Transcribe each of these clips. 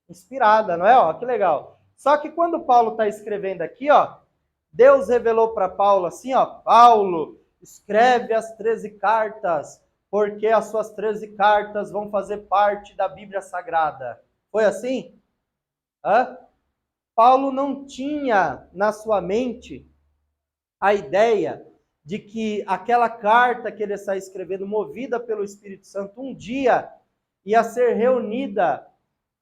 inspirada, não é? Ó, que legal. Só que quando Paulo está escrevendo aqui, ó, Deus revelou para Paulo assim, ó, Paulo, escreve as 13 cartas, porque as suas 13 cartas vão fazer parte da Bíblia Sagrada. Foi assim? Hã? Paulo não tinha na sua mente a ideia de que aquela carta que ele está escrevendo, movida pelo Espírito Santo, um dia ia ser reunida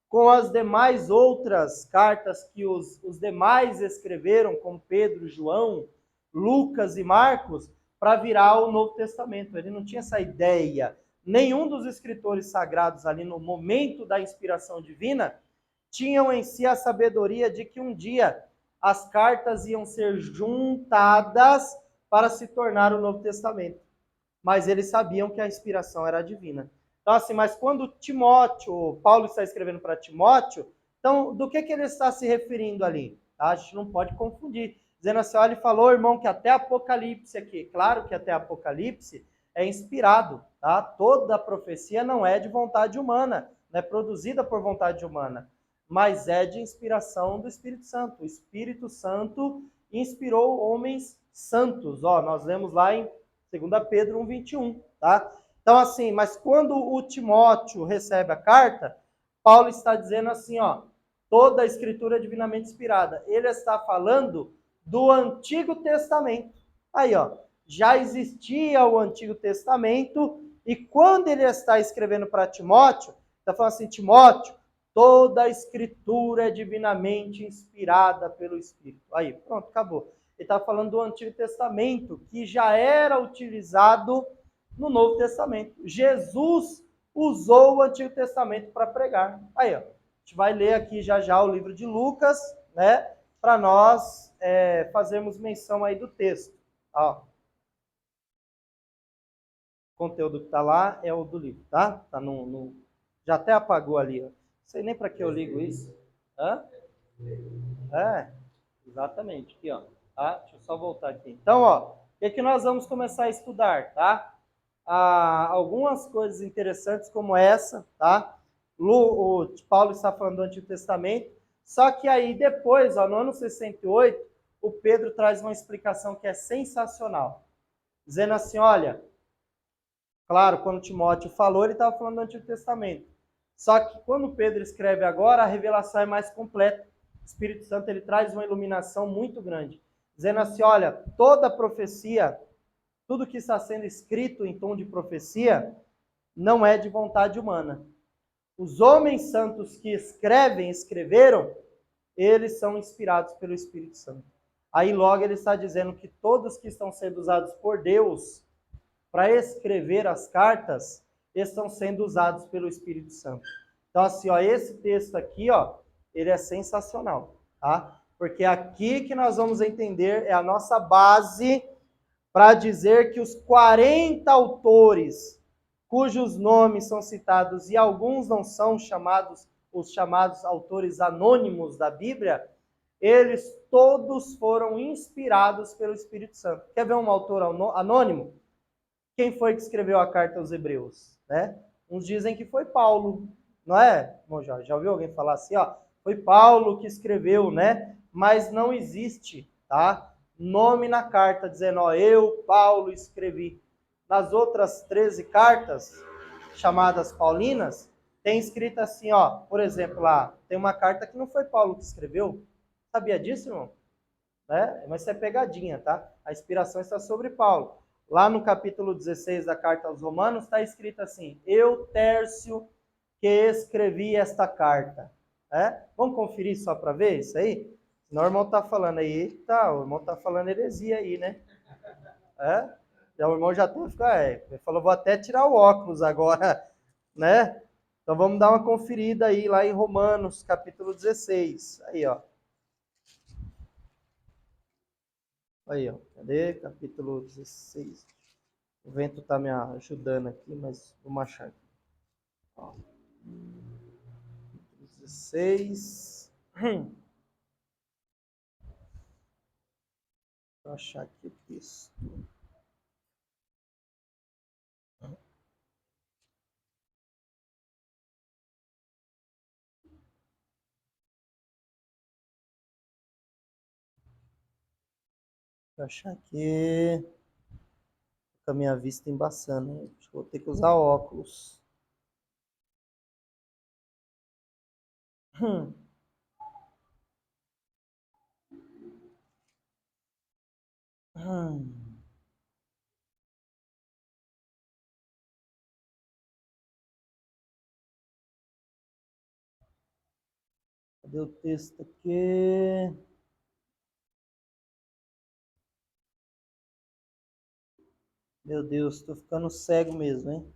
com as demais outras cartas que os demais escreveram, como Pedro, João, Lucas e Marcos, para virar o Novo Testamento. Ele não tinha essa ideia. Nenhum dos escritores sagrados ali no momento da inspiração divina tinham em si a sabedoria de que um dia as cartas iam ser juntadas para se tornar o Novo Testamento. Mas eles sabiam que a inspiração era divina. Então, assim, mas quando Timóteo, Paulo está escrevendo para Timóteo, então, do que ele está se referindo ali? Tá? A gente não pode confundir. Dizendo assim, olha, ele falou, irmão, que até Apocalipse aqui, claro que até Apocalipse é inspirado, tá? Toda a profecia não é de vontade humana, não é produzida por vontade humana, mas é de inspiração do Espírito Santo. O Espírito Santo inspirou homens santos. Ó, nós lemos lá em 2 Pedro 1,21, tá? Então, assim, mas quando o Timóteo recebe a carta, Paulo está dizendo assim, ó, toda a escritura é divinamente inspirada. Ele está falando do Antigo Testamento. Aí, ó, já existia o Antigo Testamento, e quando ele está escrevendo para Timóteo, está falando assim, Timóteo, toda a escritura é divinamente inspirada pelo Espírito. Aí, pronto, acabou. Ele está falando do Antigo Testamento, que já era utilizado no Novo Testamento. Jesus usou o Antigo Testamento para pregar. Aí, ó, a gente vai ler aqui já já o livro de Lucas, né, para nós fazermos menção aí do texto. Ó, o conteúdo que está lá é o do livro, tá? Tá já até apagou ali, ó. Não sei nem para que eu ligo isso. Hã? É, exatamente, aqui, ó. Tá? Deixa eu só voltar aqui. Então, ó, o que nós vamos começar a estudar, tá? Algumas coisas interessantes como essa, tá? O Paulo está falando do Antigo Testamento, só que aí depois, ó, no ano 68, o Pedro traz uma explicação que é sensacional, dizendo assim, olha, claro, quando Timóteo falou, ele estava falando do Antigo Testamento, só que quando Pedro escreve agora, a revelação é mais completa. O Espírito Santo ele traz uma iluminação muito grande, dizendo assim, olha, toda profecia, tudo que está sendo escrito em tom de profecia, não é de vontade humana. Os homens santos que escreveram, eles são inspirados pelo Espírito Santo. Aí logo ele está dizendo que todos que estão sendo usados por Deus para escrever as cartas, estão sendo usados pelo Espírito Santo. Então assim, ó, esse texto aqui, ó, ele é sensacional, tá? Porque aqui que nós vamos entender, é a nossa base para dizer que os 40 autores cujos nomes são citados e alguns não são chamados, os chamados autores anônimos da Bíblia, eles todos foram inspirados pelo Espírito Santo. Quer ver um autor anônimo? Quem foi que escreveu a carta aos Hebreus? Né? Uns dizem que foi Paulo, não é? Bom, já ouviu alguém falar assim, ó? Foi Paulo que escreveu, né? Mas não existe, tá? Nome na carta dizendo, ó, eu, Paulo, escrevi. Nas outras 13 cartas, chamadas paulinas, tem escrito assim, ó, por exemplo, lá, tem uma carta que não foi Paulo que escreveu. Sabia disso, irmão? Né? Mas isso é pegadinha, tá? A inspiração está sobre Paulo. Lá no capítulo 16 da carta aos Romanos está escrito assim, eu, Tércio, que escrevi esta carta. Vamos conferir só para ver isso aí? Senão o irmão está falando aí, tá, o irmão está falando heresia aí, né? Já, o irmão já até fica, ele falou, vou até tirar o óculos agora, né? Então vamos dar uma conferida aí lá em Romanos, capítulo 16. Aí, ó. Aí, ó. Cadê? Capítulo 16. O vento tá me ajudando aqui, mas vamos achar aqui. Ó. 16. Vou achar aqui o texto. Vou achar aqui. Com a minha vista embaçando, hein? Acho que vou ter que usar óculos. Hum. Hum. Cadê o texto aqui? Meu Deus, tô ficando cego mesmo, hein?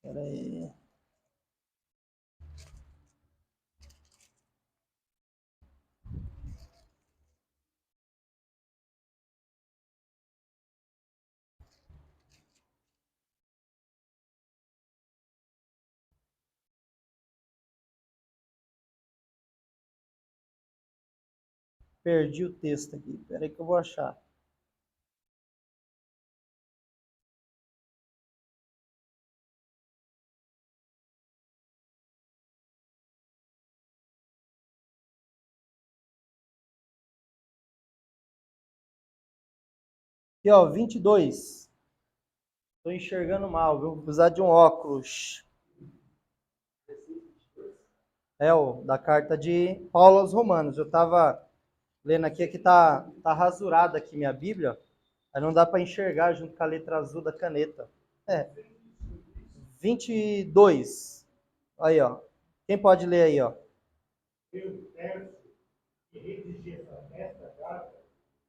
Pera aí. Perdi o texto aqui. Pera aí que eu vou achar. Aqui, ó, 22. Tô enxergando mal, viu? Vou precisar de um óculos. É o da carta de Paulo aos Romanos. Eu tava lendo aqui, que tá rasurada aqui minha Bíblia. Aí não dá para enxergar junto com a letra azul da caneta. É, 22. Aí, ó. Quem pode ler aí, ó? Eu, Tércio, que redigi esta carta,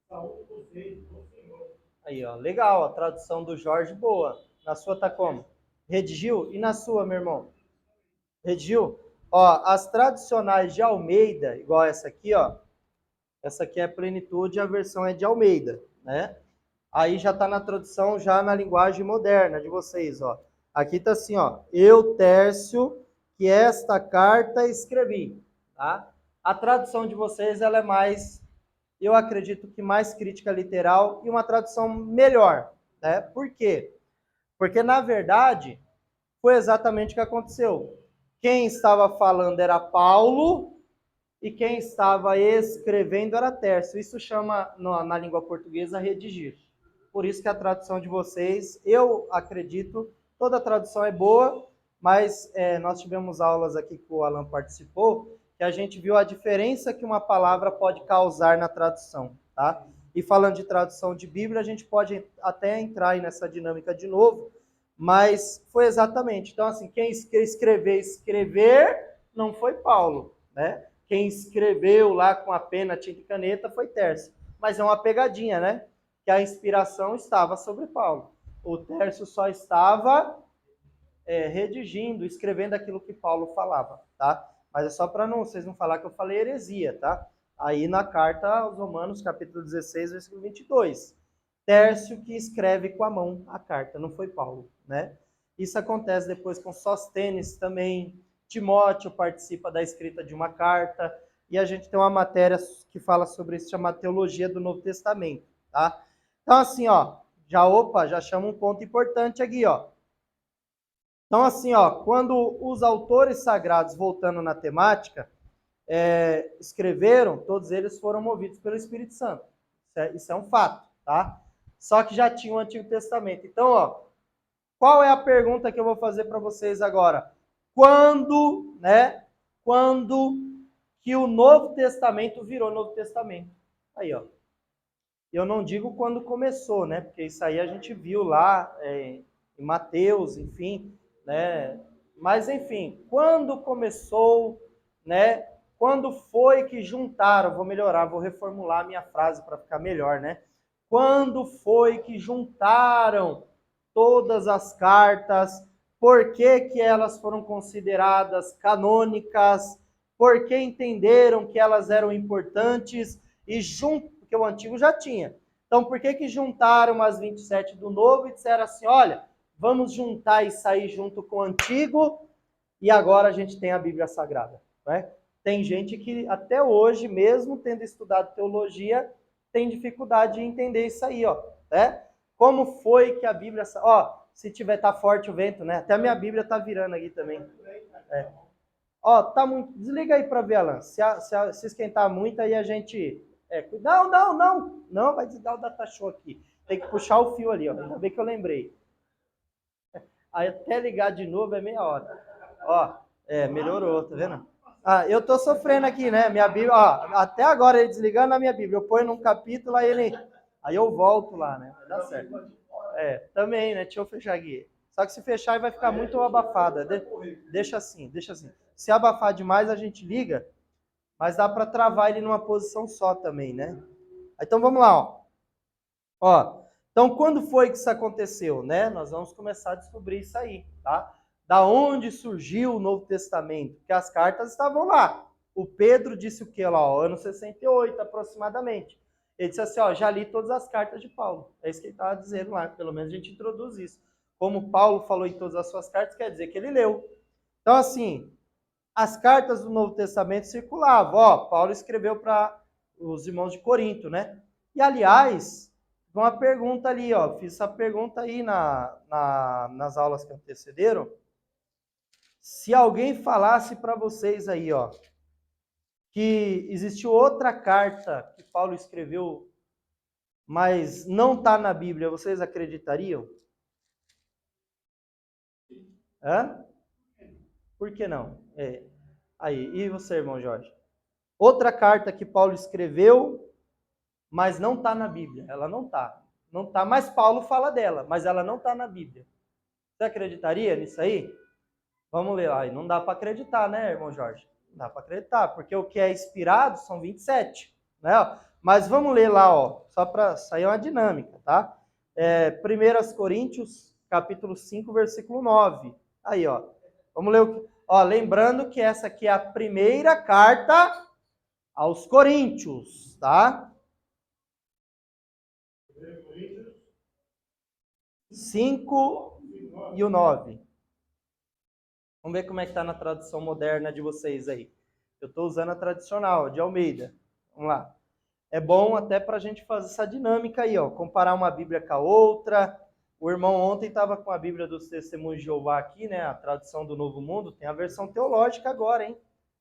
saúdo vocês do Senhor. Aí, ó. Legal, a tradução do Jorge, boa. Na sua tá como? Redigiu? E na sua, meu irmão? Redigiu? Ó, as tradicionais de Almeida, igual essa aqui, ó. Essa aqui é Plenitude, a versão é de Almeida, né? Aí já está na tradução, já na linguagem moderna de vocês, ó. Aqui está assim, ó. Eu, Tércio, que esta carta escrevi, tá? A tradução de vocês, ela é mais, eu acredito que mais crítica literal e uma tradução melhor, né? Por quê? Porque, na verdade, foi exatamente o que aconteceu. Quem estava falando era Paulo e quem estava escrevendo era Tércio. Isso chama, na língua portuguesa, redigir. Por isso que a tradução de vocês, eu acredito, toda tradução é boa, mas nós tivemos aulas aqui que o Alan participou, que a gente viu a diferença que uma palavra pode causar na tradução, tá? E falando de tradução de Bíblia, a gente pode até entrar aí nessa dinâmica de novo, mas foi exatamente. Então, assim, quem escrever, não foi Paulo, né? Quem escreveu lá com a pena, tinta e caneta foi Tércio. Mas é uma pegadinha, né? Que a inspiração estava sobre Paulo. O Tércio só estava redigindo, escrevendo aquilo que Paulo falava, tá? Mas é só para vocês não falar que eu falei heresia, tá? Aí na carta aos Romanos, capítulo 16, versículo 22. Tércio que escreve com a mão a carta, não foi Paulo, né? Isso acontece depois com Sóstenes também. Timóteo participa da escrita de uma carta. E a gente tem uma matéria que fala sobre isso, chamada Teologia do Novo Testamento, tá? Então, assim, ó, já chama um ponto importante aqui, ó. Então, assim, ó, quando os autores sagrados, voltando na temática, escreveram, todos eles foram movidos pelo Espírito Santo. Isso é um fato, tá? Só que já tinha o Antigo Testamento. Então, ó, qual é a pergunta que eu vou fazer para vocês agora? Quando, né? Quando que o Novo Testamento virou Novo Testamento? Aí, ó. Eu não digo quando começou, né? Porque isso aí a gente viu lá em Mateus, enfim, né? Mas enfim, quando começou, né? Quando foi que juntaram? Vou melhorar, vou reformular a minha frase para ficar melhor, né? Quando foi que juntaram todas as cartas? Por que que elas foram consideradas canônicas? Por que entenderam que elas eram importantes? E porque o antigo já tinha. Então, por que que juntaram as 27 do novo e disseram assim, olha, vamos juntar e sair junto com o antigo e agora a gente tem a Bíblia Sagrada, né? Tem gente que até hoje, mesmo tendo estudado teologia, tem dificuldade de entender isso aí, ó, né? Como foi que a Bíblia... Ó, se tiver, tá forte o vento, né? Até a minha Bíblia tá virando aqui também. É. Ó, tá muito. Desliga aí pra ver, Alan. Se esquentar muito, aí a gente. Não, vai desligar o data show aqui. Tem que puxar o fio ali, ó. Ainda bem que eu lembrei. Aí até ligar de novo é meia hora. Ó, melhorou, tá vendo? Ah, eu tô sofrendo aqui, né? Minha Bíblia, ó, até agora ele desligando a minha Bíblia. Eu ponho num capítulo, aí eu volto lá, né? Vai dar certo. Também, né? Deixa eu fechar aqui. Só que se fechar vai ficar muito abafada. Deixa assim, deixa assim. Se abafar demais, a gente liga, mas dá para travar ele numa posição só também, né? Então vamos lá, ó. Ó, então quando foi que isso aconteceu, né? Nós vamos começar a descobrir isso aí, tá? Da onde surgiu o Novo Testamento? Porque as cartas estavam lá. O Pedro disse o quê lá, ó, ano 68 aproximadamente. Ele disse assim, ó, já li todas as cartas de Paulo. É isso que ele estava dizendo lá, pelo menos a gente introduz isso. Como Paulo falou em todas as suas cartas, quer dizer que ele leu. Então, assim, as cartas do Novo Testamento circulavam. Ó, Paulo escreveu para os irmãos de Corinto, né? E, aliás, uma pergunta ali, ó. Fiz essa pergunta aí nas aulas que antecederam. Se alguém falasse para vocês aí, ó, que existiu outra carta que Paulo escreveu, mas não está na Bíblia, vocês acreditariam? Hã? Por que não? Aí, e você, irmão Jorge? Outra carta que Paulo escreveu, mas não está na Bíblia. Ela não está. Não está, mas Paulo fala dela, mas ela não está na Bíblia. Você acreditaria nisso aí? Vamos ler lá. E não dá para acreditar, né, irmão Jorge? Não dá para acreditar, porque o que é inspirado são 27, né? Mas vamos ler lá, ó, só para sair uma dinâmica, tá? 1 Coríntios, capítulo 5, versículo 9. Aí, ó. Vamos ler o que... Ó, lembrando que essa aqui é a primeira carta aos Coríntios, tá? 5 e o 9. Vamos ver como é que está na tradução moderna de vocês aí. Eu estou usando a tradicional, de Almeida. Vamos lá. É bom até para a gente fazer essa dinâmica aí, ó. Comparar uma Bíblia com a outra. O irmão ontem estava com a Bíblia dos Testemunhos de Jeová aqui, né? A tradução do Novo Mundo. Tem a versão teológica agora, hein?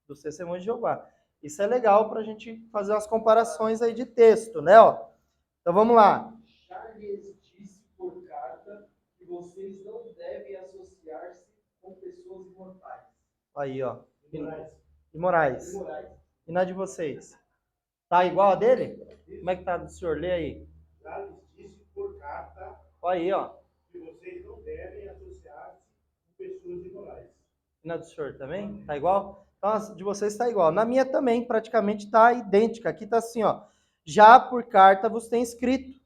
Dos Testemunhos de Jeová. Isso é legal para a gente fazer umas comparações aí de texto, né? Ó. Então vamos lá. Charles disse por carta que vocês não devem associar-se com pessoas imortais. Aí, ó. Imorais. E na de vocês? Tá igual a dele? Como é que tá do senhor? Lê aí. Charles disse por carta Aí, ó. que vocês não devem associar-se com pessoas imorais. E na do senhor também? Tá igual? Então, a de vocês tá igual. Na minha também, praticamente tá idêntica. Aqui tá assim, ó. Já por carta vos tem escrito,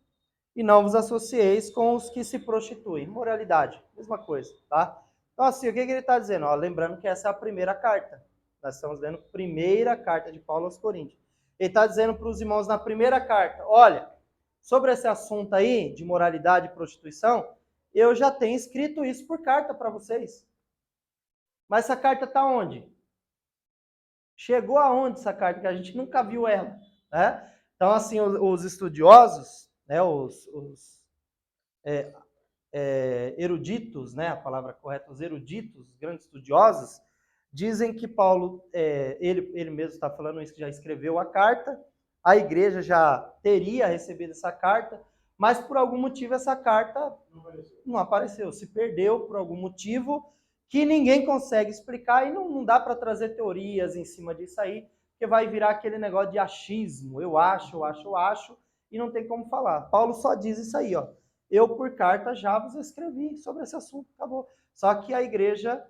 e não vos associeis com os que se prostituem. Moralidade, mesma coisa, tá? Então, assim, o que ele está dizendo? Ó, lembrando que essa é a primeira carta. Nós estamos lendo a primeira carta de Paulo aos Coríntios. Ele está dizendo para os irmãos na primeira carta, olha, sobre esse assunto aí de moralidade e prostituição, eu já tenho escrito isso por carta para vocês. Mas essa carta está onde? Chegou aonde essa carta? Que a gente nunca viu ela, né? Então, assim, os estudiosos, né, os eruditos, né, a palavra correta, os eruditos, os grandes estudiosos, dizem que Paulo, ele mesmo está falando isso, que já escreveu a carta, a igreja já teria recebido essa carta, mas por algum motivo essa carta não apareceu, se perdeu por algum motivo que ninguém consegue explicar e não dá para trazer teorias em cima disso aí, porque vai virar aquele negócio de achismo, eu acho, e não tem como falar. Paulo só diz isso aí, ó. Eu, por carta, já vos escrevi sobre esse assunto, acabou. Só que a igreja,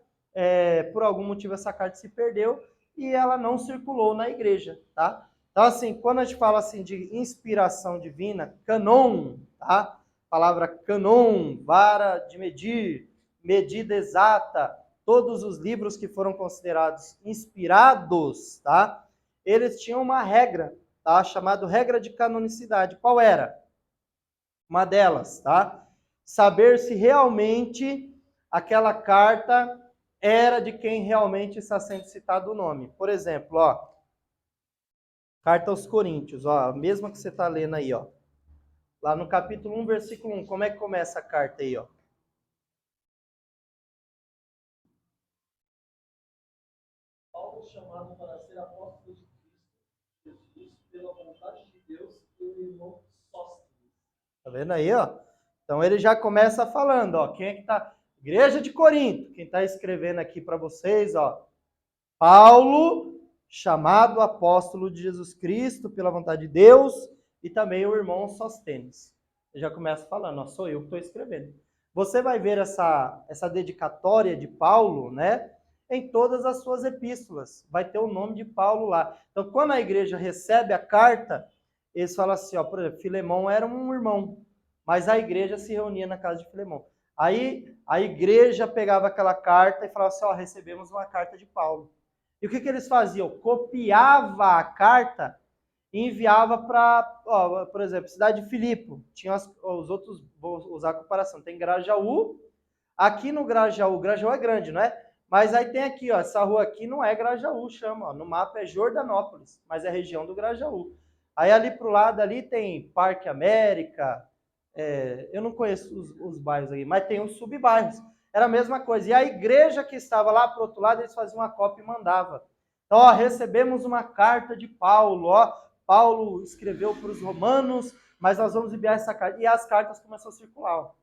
por algum motivo, essa carta se perdeu e ela não circulou na igreja, tá? Então, assim, quando a gente fala assim de inspiração divina, canon, tá? Palavra canon, vara de medir, medida exata, todos os livros que foram considerados inspirados, tá? Eles tinham uma regra, tá? Chamada regra de canonicidade. Qual era? Uma delas, tá? Saber se realmente aquela carta era de quem realmente está sendo citado o nome. Por exemplo, ó, carta aos Coríntios, ó, a mesma que você está lendo aí, ó. Lá no capítulo 1, versículo 1, como é que começa a carta aí, ó? vendo aí, ó? Então ele já começa falando, ó, quem é que tá? Igreja de Corinto, quem está escrevendo aqui para vocês, ó, Paulo, chamado apóstolo de Jesus Cristo pela vontade de Deus, e também o irmão Sóstenes. Ele já começa falando, ó, sou eu que estou escrevendo. Você vai ver essa dedicatória de Paulo, né, em todas as suas epístolas. Vai ter o nome de Paulo lá. Então, quando a igreja recebe a carta, eles falam assim, ó, por exemplo, Filemão era um irmão, mas a igreja se reunia na casa de Filemão. Aí a igreja pegava aquela carta e falava assim, ó, recebemos uma carta de Paulo. E o que eles faziam? Copiava a carta e enviava para, por exemplo, cidade de Filipe. Tinha os outros, vou usar a comparação, tem Grajaú. Aqui no Grajaú, Grajaú é grande, não é? Mas aí tem aqui, ó, essa rua aqui não é Grajaú, chama, ó, no mapa é Jordanópolis, mas é região do Grajaú. Aí ali pro lado ali tem Parque América, eu não conheço os bairros aí, mas tem uns subbairros. Era a mesma coisa. E a igreja que estava lá pro outro lado, eles faziam uma cópia e mandavam. Então, ó, recebemos uma carta de Paulo, ó, Paulo escreveu para os romanos, mas nós vamos enviar essa carta. E as cartas começaram a circular, ó.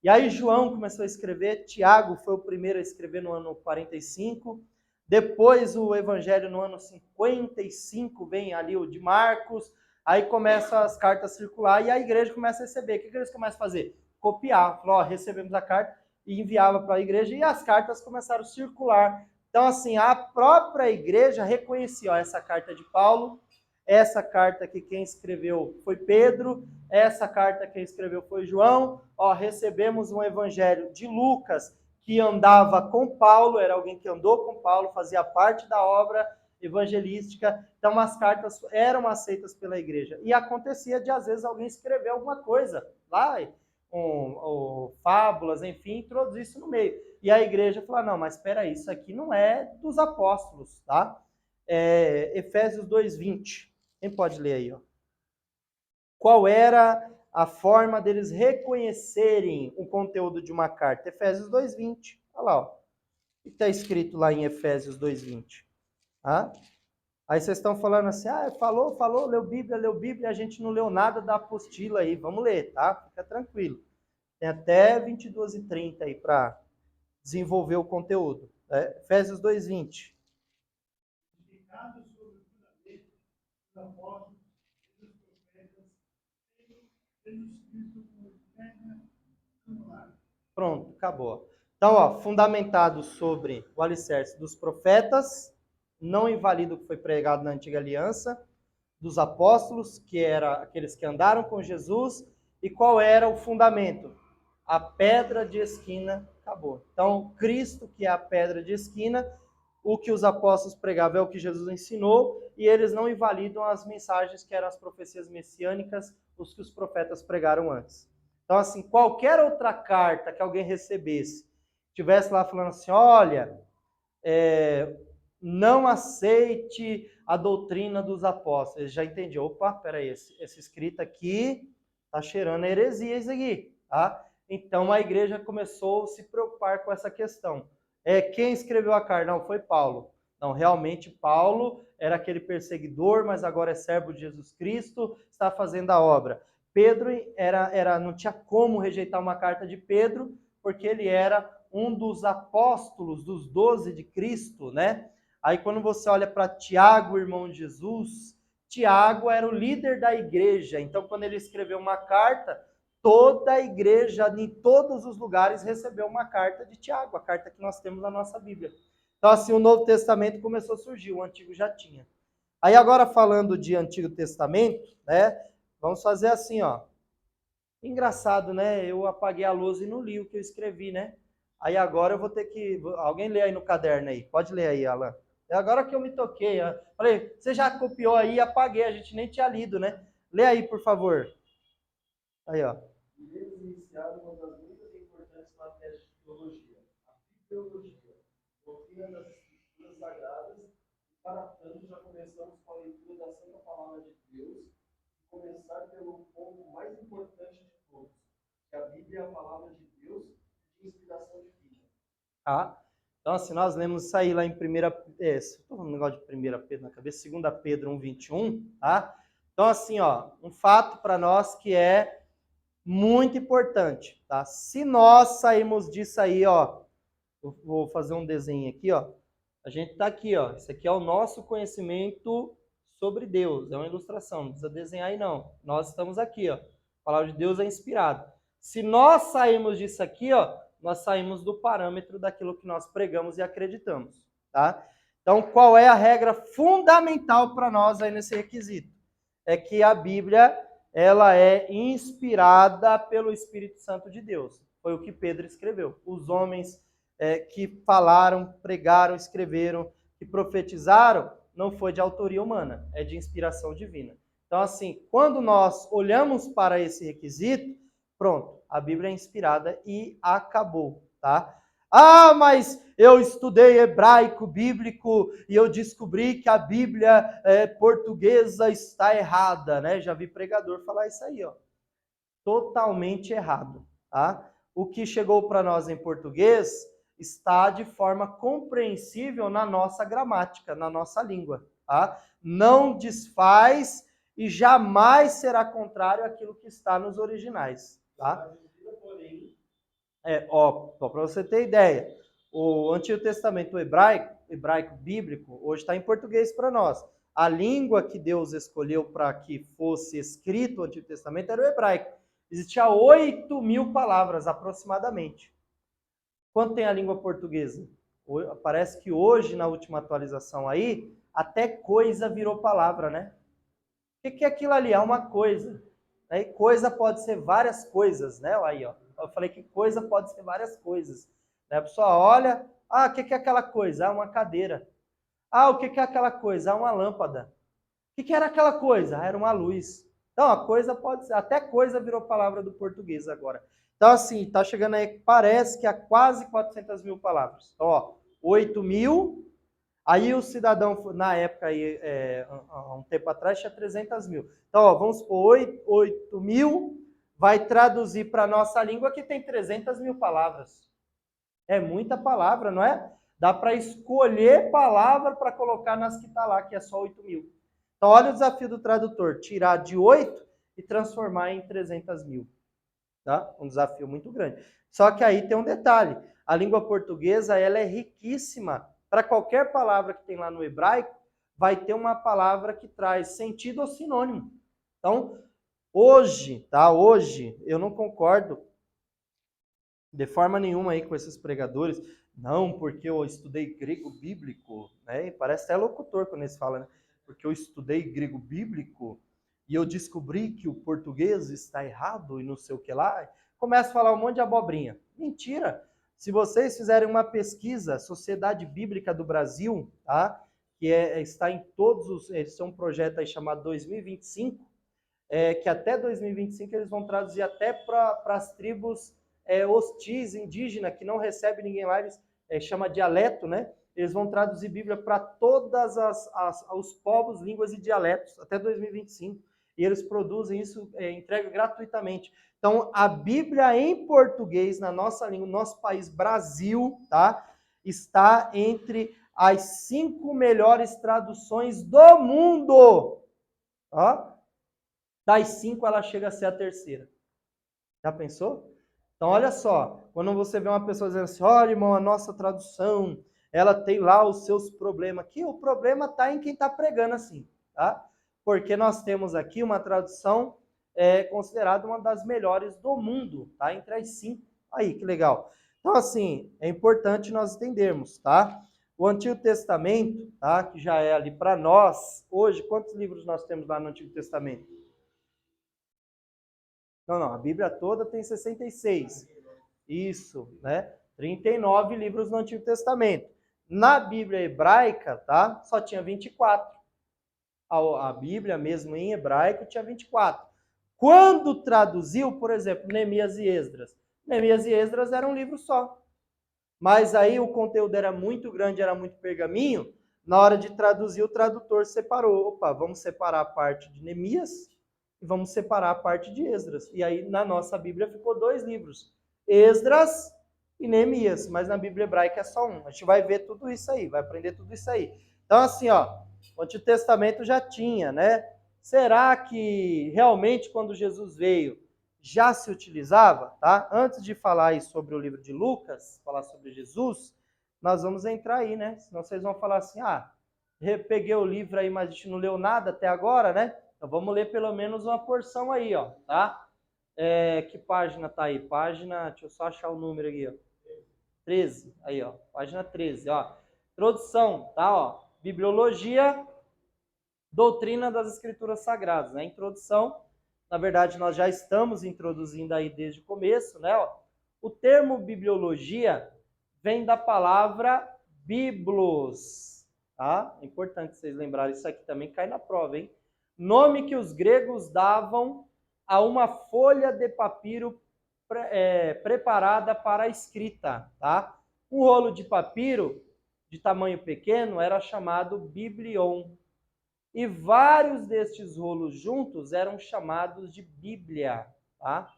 E aí João começou a escrever, Tiago foi o primeiro a escrever no ano 45, depois o evangelho no ano 55, vem ali o de Marcos, aí começam as cartas a circular e a igreja começa a receber. O que eles começam a fazer? Copiar. Falou, ó, recebemos a carta e enviava para a igreja e as cartas começaram a circular. Então, assim, a própria igreja reconhecia, ó, essa carta de Paulo, essa carta que quem escreveu foi Pedro, essa carta quem escreveu foi João. Ó, recebemos um evangelho de Lucas, que andava com Paulo, era alguém que andou com Paulo, fazia parte da obra evangelística. Então, as cartas eram aceitas pela igreja. E acontecia de, às vezes, alguém escrever alguma coisa lá, fábulas, enfim, introduzir isso no meio. E a igreja falou, não, mas espera aí, isso aqui não é dos apóstolos, tá? Efésios 2:20. Quem pode ler aí, ó? Qual era a forma deles reconhecerem o conteúdo de uma carta? Efésios 2:20. Olha lá, ó. O que está escrito lá em Efésios 2:20? Ah? Aí vocês estão falando assim, falou, leu Bíblia, a gente não leu nada da apostila aí. Vamos ler, tá? Fica tranquilo. Tem até 22:30 aí para desenvolver o conteúdo. Efésios 2:20. Pronto, acabou. Então, ó, fundamentado sobre o alicerce dos profetas, não invalida o que foi pregado na antiga aliança, dos apóstolos, que eram aqueles que andaram com Jesus, e qual era o fundamento? A pedra de esquina, acabou. Então, Cristo, que é a pedra de esquina, o que os apóstolos pregavam é o que Jesus ensinou, e eles não invalidam as mensagens que eram as profecias messiânicas, os que os profetas pregaram antes. Então, assim, qualquer outra carta que alguém recebesse, tivesse lá falando assim, olha, não aceite a doutrina dos apóstolos. Eles já entendiam, opa, peraí, esse escrito aqui tá cheirando a heresia isso aqui, tá? Então a igreja começou a se preocupar com essa questão. Quem escreveu a carta? Não, foi Paulo. Não, realmente Paulo era aquele perseguidor, mas agora é servo de Jesus Cristo, está fazendo a obra. Pedro não tinha como rejeitar uma carta de Pedro, porque ele era um dos apóstolos, dos 12 de Cristo, né? Aí quando você olha para Tiago, irmão de Jesus, Tiago era o líder da igreja. Então quando ele escreveu uma carta, toda a igreja, em todos os lugares, recebeu uma carta de Tiago, a carta que nós temos na nossa Bíblia. Então assim, o Novo Testamento começou a surgir, o Antigo já tinha. Aí agora falando de Antigo Testamento, né? Vamos fazer assim, ó. Engraçado, né? Eu apaguei a luz e não li o que eu escrevi, né? Aí agora eu vou ter que... Alguém lê aí no caderno aí. Pode ler aí, Alan. É agora que eu me toquei. Falei, você já copiou aí e apaguei. A gente nem tinha lido, né? Lê aí, por favor. Aí, ó. Iremos iniciar uma das muitas importantes matérias de teologia, a bibliologia, doutrina das escrituras sagradas, e para tanto já começamos com a leitura da Santa Palavra de Deus, e começar pelo ponto mais importante de todos, que a Bíblia é a Palavra de Deus de inspiração divina. Então, assim, nós lemos isso aí lá em 1 estou falando um negócio de 1 Pedro na cabeça, 2 Pedro 1:21, tá? Então, assim, ó, um fato para nós que é Muito importante, tá? Se nós sairmos disso aí, ó, eu vou fazer um desenho aqui, ó. A gente tá aqui, ó. Isso aqui é o nosso conhecimento sobre Deus. É uma ilustração, não precisa desenhar aí não. Nós estamos aqui, ó. A palavra de Deus é inspirada. Se nós sairmos disso aqui, ó, nós saímos do parâmetro daquilo que nós pregamos e acreditamos, tá? Então, qual é a regra fundamental para nós aí nesse requisito? É que a Bíblia, ela é inspirada pelo Espírito Santo de Deus. Foi o que Pedro escreveu. Os homens que falaram, pregaram, escreveram, que profetizaram, não foi de autoria humana, é de inspiração divina. Então, assim, quando nós olhamos para esse requisito, pronto, a Bíblia é inspirada e acabou, tá? Ah, mas eu estudei hebraico bíblico e eu descobri que a Bíblia portuguesa está errada, né? Já vi pregador falar isso aí, ó. Totalmente errado, tá? O que chegou para nós em português está de forma compreensível na nossa gramática, na nossa língua, tá? Não desfaz e jamais será contrário àquilo que está nos originais, tá? Só para você ter ideia, o Antigo Testamento hebraico bíblico, hoje está em português para nós. A língua que Deus escolheu para que fosse escrito o Antigo Testamento era o hebraico. Existia 8.000 palavras, aproximadamente. Quanto tem a língua portuguesa? Parece que hoje, na última atualização aí, até coisa virou palavra, né? O que é aquilo ali? É uma coisa. E coisa pode ser várias coisas, né? Aí, ó. Eu falei que coisa pode ser várias coisas. A pessoa olha, o que é aquela coisa? Uma cadeira. O que é aquela coisa? Uma lâmpada. O que era aquela coisa? Era uma luz. Então, a coisa pode ser, até coisa virou palavra do português agora. Então, assim, tá chegando aí, parece que há quase 400.000 palavras. Então, ó, 8.000, aí o cidadão, na época, aí, há um tempo atrás, tinha 300.000. Então, ó, vamos supor, 8.000 vai traduzir para a nossa língua que tem 300.000 palavras. É muita palavra, não é? Dá para escolher palavra para colocar nas que está lá, que é só 8.000. Então, olha o desafio do tradutor, tirar de 8 e transformar em 300.000. Tá? Um desafio muito grande. Só que aí tem um detalhe, a língua portuguesa ela é riquíssima. Para qualquer palavra que tem lá no hebraico, vai ter uma palavra que traz sentido ou sinônimo. Então, hoje, eu não concordo de forma nenhuma aí com esses pregadores. Não, porque eu estudei grego bíblico, né? E parece até locutor quando eles falam, né? Porque eu estudei grego bíblico e eu descobri que o português está errado e não sei o que lá. Começa a falar um monte de abobrinha. Mentira! Se vocês fizerem uma pesquisa, Sociedade Bíblica do Brasil, tá? Que está em todos os... Eles são um projeto aí chamado 2025, que até 2025 eles vão traduzir até para as tribos hostis, indígena, que não recebe ninguém lá, eles chama dialeto, né? Eles vão traduzir Bíblia para todas os povos, línguas e dialetos até 2025. E eles produzem isso, entrega gratuitamente. Então, a Bíblia em português, na nossa língua, no nosso país, Brasil, tá? Está entre as 5 melhores traduções do mundo. Ó, das 5, ela chega a ser a terceira. Já pensou? Então, olha só, quando você vê uma pessoa dizendo assim, olha, irmão, a nossa tradução, ela tem lá os seus problemas. Aqui o problema está em quem está pregando assim, tá? Porque nós temos aqui uma tradução considerada uma das melhores do mundo, tá? Entre as 5. Aí, que legal. Então, assim, é importante nós entendermos, tá? O Antigo Testamento, tá? Que já é ali para nós, hoje, quantos livros nós temos lá no Antigo Testamento? Não, a Bíblia toda tem 66. Isso, né? 39 livros no Antigo Testamento. Na Bíblia hebraica, tá? Só tinha 24. A Bíblia mesmo em hebraico tinha 24. Quando traduziu, por exemplo, Neemias e Esdras. Neemias e Esdras era um livro só. Mas aí o conteúdo era muito grande, era muito pergaminho. Na hora de traduzir, o tradutor separou. Opa, vamos separar a parte de Neemias e vamos separar a parte de Esdras. E aí, na nossa Bíblia, ficou 2 livros. Esdras e Neemias. Mas na Bíblia hebraica é só um. A gente vai ver tudo isso aí, vai aprender tudo isso aí. Então, assim, ó, o Antigo Testamento já tinha, né? Será que realmente quando Jesus veio, já se utilizava, tá? Antes de falar aí sobre o livro de Lucas, falar sobre Jesus, nós vamos entrar aí, né? Senão vocês vão falar assim, peguei o livro aí, mas a gente não leu nada até agora, né? Então vamos ler pelo menos uma porção aí, ó, tá? Que página tá aí? Página, deixa eu só achar o número aqui, ó. 13, aí, ó, página 13, ó. Introdução, tá, ó. Bibliologia, doutrina das escrituras sagradas, né? Introdução, na verdade, nós já estamos introduzindo aí desde o começo, né, ó. O termo bibliologia vem da palavra biblos, tá? É importante vocês lembrarem, isso aqui também cai na prova, hein? Nome que os gregos davam a uma folha de papiro preparada para a escrita, tá? Um rolo de papiro de tamanho pequeno era chamado biblion. E vários destes rolos juntos eram chamados de Bíblia, tá?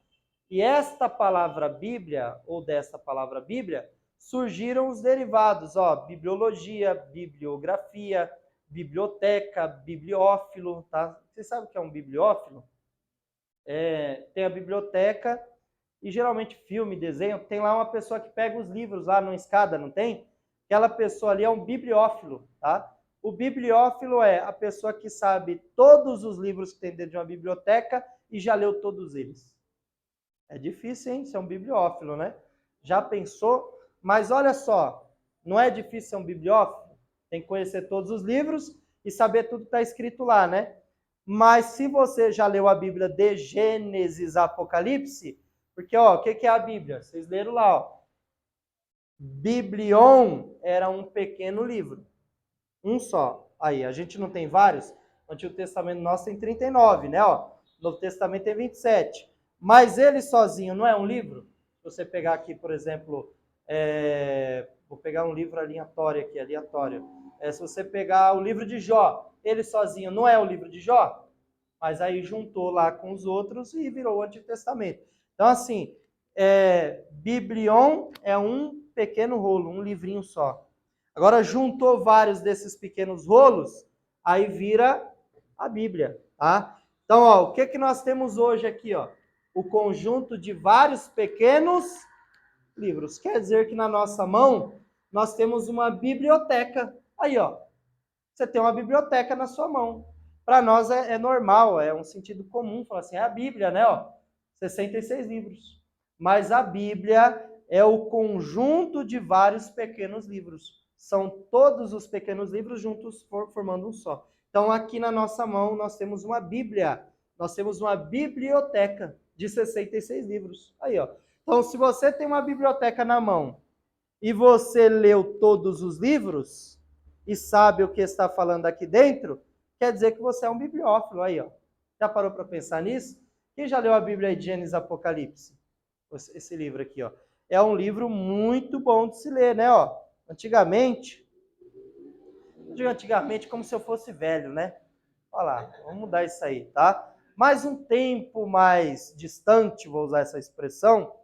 E esta palavra Bíblia, ou dessa palavra Bíblia, surgiram os derivados, ó, bibliologia, bibliografia, biblioteca, bibliófilo, tá? Você sabe o que é um bibliófilo? Tem a biblioteca e geralmente filme, desenho, tem lá uma pessoa que pega os livros lá numa escada, não tem? Aquela pessoa ali é um bibliófilo, tá? O bibliófilo é a pessoa que sabe todos os livros que tem dentro de uma biblioteca e já leu todos eles. É difícil, hein? Ser um bibliófilo, né? Já pensou? Mas olha só, não é difícil ser um bibliófilo? Tem que conhecer todos os livros e saber tudo que está escrito lá, né? Mas se você já leu a Bíblia de Gênesis a Apocalipse, porque, ó, o que é a Bíblia? Vocês leram lá, ó. Biblion era um pequeno livro. Um só. Aí, a gente não tem vários? O Antigo Testamento nosso tem 39, né? Ó, o Novo Testamento tem 27. Mas ele sozinho não é um livro? Se você pegar aqui, por exemplo, vou pegar um livro aleatório aqui, aleatório. Se você pegar o livro de Jó, ele sozinho não é o livro de Jó? Mas aí juntou lá com os outros e virou o Antigo Testamento. Então, assim, Biblion é um pequeno rolo, um livrinho só. Agora, juntou vários desses pequenos rolos, aí vira a Bíblia, tá? Então, ó, o que nós temos hoje aqui, ó? O conjunto de vários pequenos livros. Quer dizer que na nossa mão, nós temos uma biblioteca. Aí, ó, você tem uma biblioteca na sua mão. Para nós é normal, é um sentido comum, falar assim, é a Bíblia, né, ó? 66 livros. Mas a Bíblia é o conjunto de vários pequenos livros. São todos os pequenos livros juntos formando um só. Então, aqui na nossa mão, nós temos uma Bíblia. Nós temos uma biblioteca de 66 livros. Aí, ó. Então, se você tem uma biblioteca na mão e você leu todos os livros e sabe o que está falando aqui dentro, quer dizer que você é um bibliófilo. Aí, ó. Já parou para pensar nisso? Quem já leu a Bíblia de Gênesis e Apocalipse? Esse livro aqui, ó. É um livro muito bom de se ler, né, ó. Antigamente, como se eu fosse velho, né? Olha lá, vamos mudar isso aí, tá? Mas um tempo mais distante, vou usar essa expressão,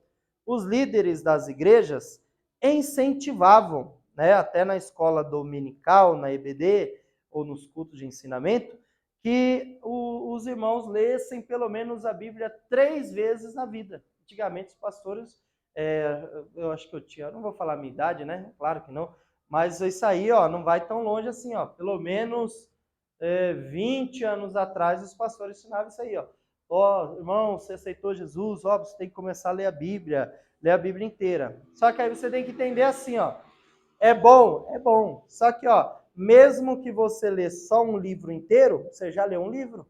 os líderes das igrejas incentivavam, né, até na escola dominical, na EBD, ou nos cultos de ensinamento, que os irmãos lessem pelo menos a Bíblia 3 vezes na vida. Antigamente os pastores, eu acho que eu não vou falar a minha idade, né? Claro que não, mas isso aí, ó, não vai tão longe assim, ó. Pelo menos 20 anos atrás os pastores ensinavam isso aí, ó. Ó, irmão, você aceitou Jesus, ó, você tem que começar a ler a Bíblia inteira. Só que aí você tem que entender assim, ó. É bom. Só que, ó, mesmo que você lê só um livro inteiro, você já leu um livro.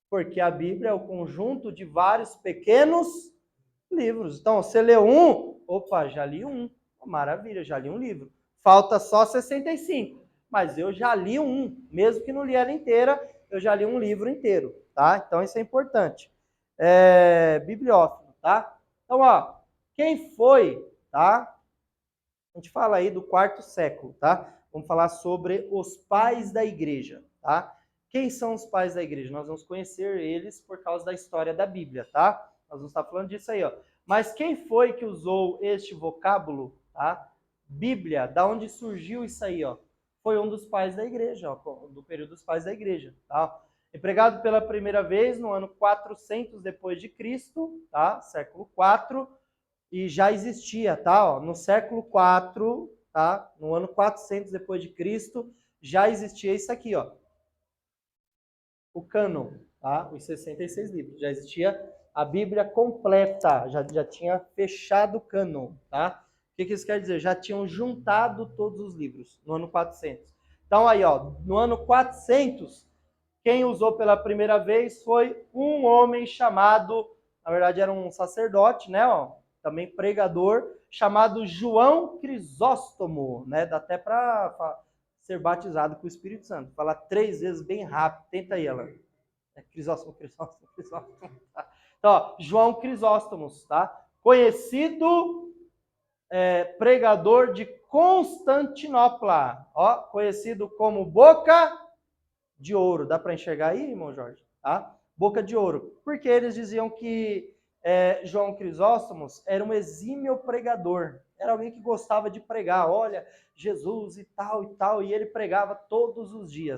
Porque a Bíblia é o conjunto de vários pequenos livros. Então, você leu um, opa, já li um. Maravilha, já li um livro. Falta só 65. Mas eu já li um. Mesmo que não li ela inteira, eu já li um livro inteiro, tá? Então, isso é importante. Bibliófilo, tá? Então, ó, quem foi, tá? A gente fala aí do 4º século, tá? Vamos falar sobre os pais da igreja, tá? Quem são os pais da igreja? Nós vamos conhecer eles por causa da história da Bíblia, tá? Nós vamos estar falando disso aí, ó. Mas quem foi que usou este vocábulo, tá? Bíblia, da onde surgiu isso aí, ó? Foi um dos pais da igreja, ó, do período dos pais da igreja, tá? Empregado pela primeira vez no ano 400 depois de Cristo, tá? Século 4, e já existia, tá? Ó, no século 4, tá? No ano 400 depois de Cristo, já existia isso aqui, ó. O cânon, tá? Os 66 livros. Já existia a Bíblia completa, já tinha fechado o cânon, tá? O que isso quer dizer? Já tinham juntado todos os livros no ano 400. Então aí, ó, no ano 400, quem usou pela primeira vez foi um homem chamado, na verdade era um sacerdote, né, ó, também pregador, chamado João Crisóstomo, né? Dá até para ser batizado com o Espírito Santo. Falar 3 vezes bem rápido. Tenta aí, ela. Crisóstomo. Tá. Então, ó, João Crisóstomos, tá? Conhecido pregador de Constantinopla, ó, conhecido como Boca de Ouro. Dá para enxergar aí, irmão Jorge? Tá? Boca de Ouro. Porque eles diziam que João Crisóstomos era um exímio pregador. Era alguém que gostava de pregar. Olha, Jesus e tal, e ele pregava todos os dias.